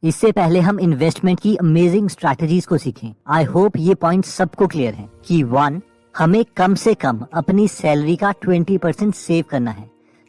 इससे पहले हम इन्वेस्टमेंट की अमेजिंग स्ट्रैटेजीज को सीखें। आई होप ये पॉइंट सबको क्लियर है कि 1, हमें कम से कम अपनी सैलरी का 20% सेव करना है,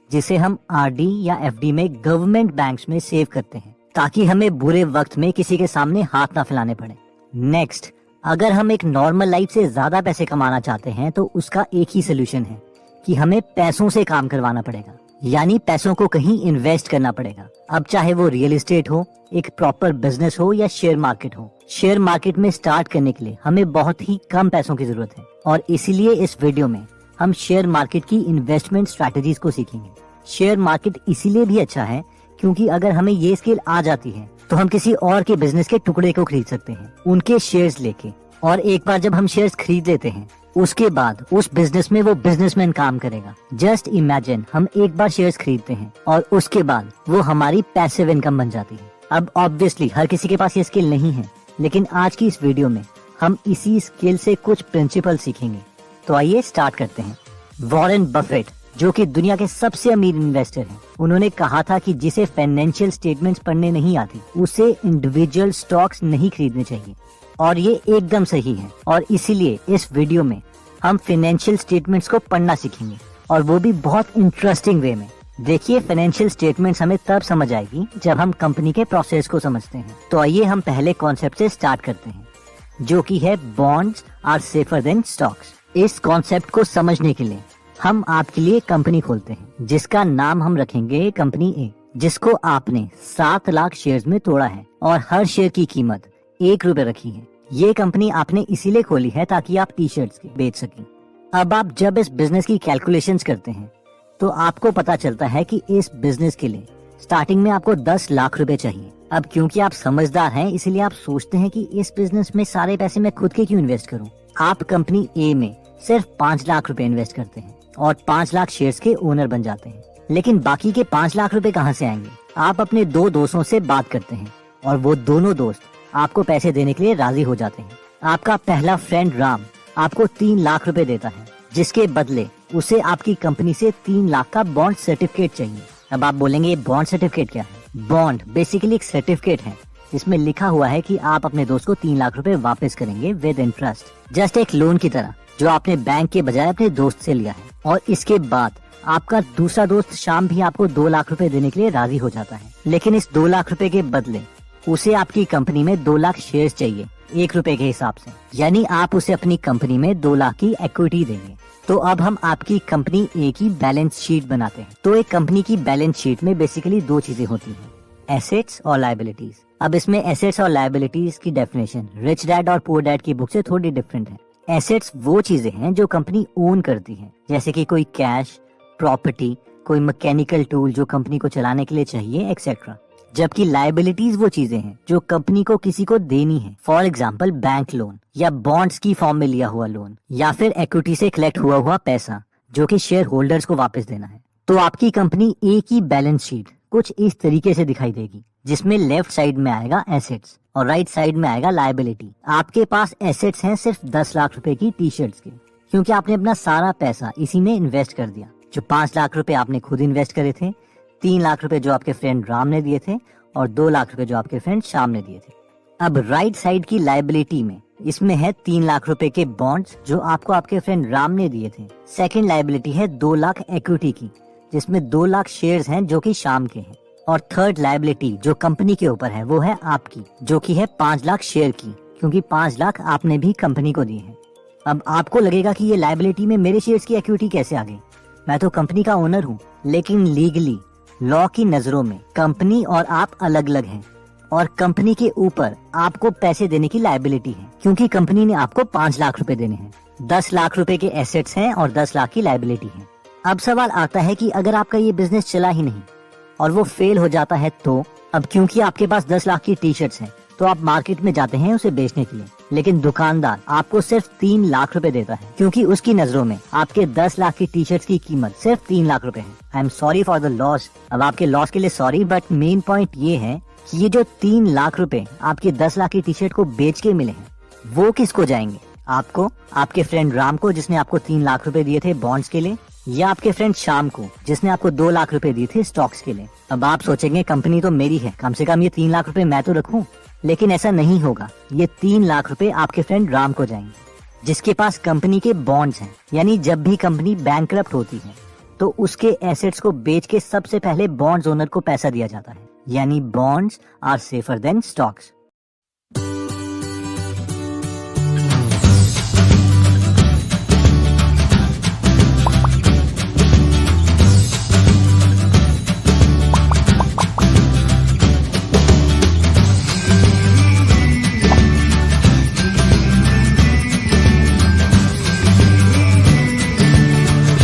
जिसे हम आरडी या एफडी में गवर्नमेंट बैंक्स में सेव करते हैं, ताकि हमें बुरे वक्त में किसी के सामने हाथ ना फैलाने पड़े। नेक्स्ट, अगर हम एक नॉर्मल लाइफ से ज्यादा पैसे कमाना चाहते हैं तो उसका एक ही सोल्यूशन है कि हमें पैसों से काम करवाना पड़ेगा, यानी पैसों को कहीं इन्वेस्ट करना पड़ेगा। अब चाहे वो रियल एस्टेट हो, एक प्रॉपर बिजनेस हो या शेयर मार्केट हो। शेयर मार्केट में स्टार्ट करने के लिए हमें बहुत ही कम पैसों की जरूरत है और इसीलिए इस वीडियो में हम शेयर मार्केट की इन्वेस्टमेंट स्ट्रैटेजीज को सीखेंगे। शेयर मार्केट इसीलिए भी अच्छा है क्योंकि अगर हमें ये स्किल आ जाती है तो हम किसी और के बिजनेस के टुकड़े को खरीद सकते हैं, उनके शेयर्स लेके। और एक बार जब हम शेयर्स खरीद लेते हैं उसके बाद उस बिजनेस में वो बिजनेसमैन काम करेगा। जस्ट इमेजिन, हम एक बार शेयर्स खरीदते हैं और उसके बाद वो हमारी पैसिव इनकम बन जाती है। अब ऑब्वियसली हर किसी के पास ये स्किल नहीं है, लेकिन आज की इस वीडियो में हम इसी स्किल से कुछ प्रिंसिपल सीखेंगे। तो आइए स्टार्ट करते हैं। वॉरेन बफेट, जो कि दुनिया के सबसे अमीर इन्वेस्टर हैं, उन्होंने कहा था कि जिसे फाइनेंशियल स्टेटमेंट्स पढ़ने नहीं आती उसे इंडिविजुअल स्टॉक्स नहीं खरीदने चाहिए। और ये एकदम सही है और इसीलिए इस वीडियो में हम फाइनेंशियल स्टेटमेंट्स को पढ़ना सीखेंगे, और वो भी बहुत इंटरेस्टिंग वे में। देखिए, फाइनेंशियल स्टेटमेंट्स हमें तब समझ आएगी जब हम कंपनी के प्रोसेस को समझते हैं। तो आइए हम पहले कॉन्सेप्ट से स्टार्ट करते हैं, जो कि है bonds are safer than stocks. इस कॉन्सेप्ट को समझने के लिए हम आपके लिए कंपनी खोलते हैं जिसका नाम हम रखेंगे कंपनी ए, जिसको आपने 7 लाख शेयर्स में तोड़ा है और हर शेयर की कीमत 1 रुपए रखी है। ये कंपनी आपने इसीलिए खोली है ताकि आप टी शर्ट्स बेच सकें। अब आप जब इस बिजनेस की कैलकुलेशंस करते हैं तो आपको पता चलता है कि इस बिजनेस के लिए स्टार्टिंग में आपको 10 लाख रुपए चाहिए। अब क्योंकि आप समझदार हैं इसलिए आप सोचते हैं कि इस बिजनेस में सारे पैसे मैं खुद के क्यों इन्वेस्ट करूं। आप कंपनी ए में सिर्फ 5 लाख रुपए इन्वेस्ट करते हैं और 5 लाख शेयर्स के ओनर बन जाते हैं। लेकिन बाकी के 5 लाख रुपए कहाँ से आएंगे? आप अपने 2 दोस्तों से बात करते हैं और वो दोनों दोस्त आपको पैसे देने के लिए राजी हो जाते हैं। आपका पहला फ्रेंड राम आपको 3 लाख रुपए देता है, जिसके बदले उसे आपकी कंपनी से 3 लाख का बॉन्ड सर्टिफिकेट चाहिए। अब आप बोलेंगे, ये बॉन्ड सर्टिफिकेट क्या है? बॉन्ड बेसिकली एक सर्टिफिकेट है जिसमें लिखा हुआ है कि आप अपने दोस्त को 3 लाख रुपए वापस करेंगे विद इंटरेस्ट, जस्ट एक लोन की तरह जो आपने बैंक के बजाय अपने दोस्त से लिया है। और इसके बाद आपका दूसरा दोस्त शाम भी आपको 2 लाख रुपए देने के लिए राजी हो जाता है, लेकिन इस 2 लाख रुपए के बदले उसे आपकी कंपनी में 2 लाख शेयर्स चाहिए 1 रुपए के हिसाब से, यानी आप उसे अपनी कंपनी में 2 लाख की इक्विटी देंगे। तो अब हम आपकी कंपनी ए की बैलेंस शीट बनाते हैं। तो एक कंपनी की बैलेंस शीट में बेसिकली 2 चीजें होती हैं, एसेट्स और लायबिलिटीज। अब इसमें एसेट्स और लायबिलिटीज की डेफिनेशन रिच डैड और पुअर डैड की बुक से थोड़ी डिफरेंट है। एसेट्स वो चीजें हैं जो कंपनी ओन करती है, जैसे कि कोई कैश, प्रॉपर्टी, कोई मैकेनिकल टूल जो कंपनी को चलाने के लिए चाहिए, एक्सेट्रा। जबकि लायबिलिटीज वो चीजें हैं जो कंपनी को किसी को देनी है, फॉर एग्जाम्पल बैंक लोन या बॉन्ड्स की फॉर्म में लिया हुआ लोन या फिर इक्विटी से कलेक्ट हुआ पैसा जो कि शेयर होल्डर्स को वापस देना है। तो आपकी कंपनी ए की बैलेंस शीट कुछ इस तरीके से दिखाई देगी, जिसमें लेफ्ट साइड में आएगा एसेट्स और राइट साइड में आएगा लायबिलिटी। आपके पास एसेट्स हैं सिर्फ 10 लाख रुपए की टी शर्ट्स के, क्योंकि आपने अपना सारा पैसा इसी में इन्वेस्ट कर दिया। जो 5 लाख रुपए आपने खुद इन्वेस्ट करे थे, 3 लाख रुपए जो आपके फ्रेंड राम ने दिए थे और 2 लाख रुपए जो आपके फ्रेंड श्याम ने दिए थे। अब राइट साइड की लायबिलिटी में इसमें है 3 लाख रुपए के बॉन्ड्स जो आपको आपके फ्रेंड राम ने दिए थे। सेकंड लायबिलिटी है 2 लाख इक्विटी की, जिसमें 2 लाख शेयर्स हैं जो कि श्याम के हैं। और थर्ड लायबिलिटी जो कंपनी के ऊपर है वो है आपकी, जो कि है 5 लाख शेयर की, क्योंकि 5 लाख आपने भी कंपनी को दिए हैं। अब आपको लगेगा कि ये लायबिलिटी में मेरे शेयर्स की इक्विटी कैसे आ गई, मैं तो कंपनी का ओनर हूँ। लेकिन लीगली लॉ की नजरों में कंपनी और आप अलग अलग हैं और कंपनी के ऊपर आपको पैसे देने की लायबिलिटी है, क्योंकि कंपनी ने आपको 5 लाख रुपए देने हैं। 10 लाख रुपए के एसेट्स हैं और 10 लाख की लायबिलिटी है। अब सवाल आता है कि अगर आपका ये बिजनेस चला ही नहीं और वो फेल हो जाता है तो? अब क्योंकि आपके पास 10 लाख की टी शर्ट्स हैं तो आप मार्केट में जाते हैं उसे बेचने के लिए, लेकिन दुकानदार आपको सिर्फ 3 लाख रुपए देता है, क्योंकि उसकी नजरों में आपके 10 लाख की टी शर्ट्स की कीमत सिर्फ 3 लाख रुपए है। I am sorry for the loss. अब आपके लॉस के लिए सॉरी, बट मेन पॉइंट ये है कि ये जो 3 लाख रुपए आपके 10 लाख की टी शर्ट को बेच के मिले हैं वो किसको जाएंगे? आपको, आपके फ्रेंड राम को जिसने आपको 3 लाख रुपए दिए थे बॉन्ड्स के लिए, या आपके फ्रेंड श्याम को, जिसने आपको 2 लाख रुपए दिए थे स्टॉक्स के लिए। अब आप सोचेंगे कंपनी तो मेरी है, कम से कम ये 3 लाख रुपए मैं तो रखूं। लेकिन ऐसा नहीं होगा। ये 3 लाख रुपए आपके फ्रेंड राम को जाएंगे, जिसके पास कंपनी के बॉन्ड्स हैं। यानी जब भी कंपनी बैंकरप्ट होती है तो उसके एसेट्स को बेच के सबसे पहले बॉन्ड्स ओनर को पैसा दिया जाता है। यानी bonds are safer than stocks.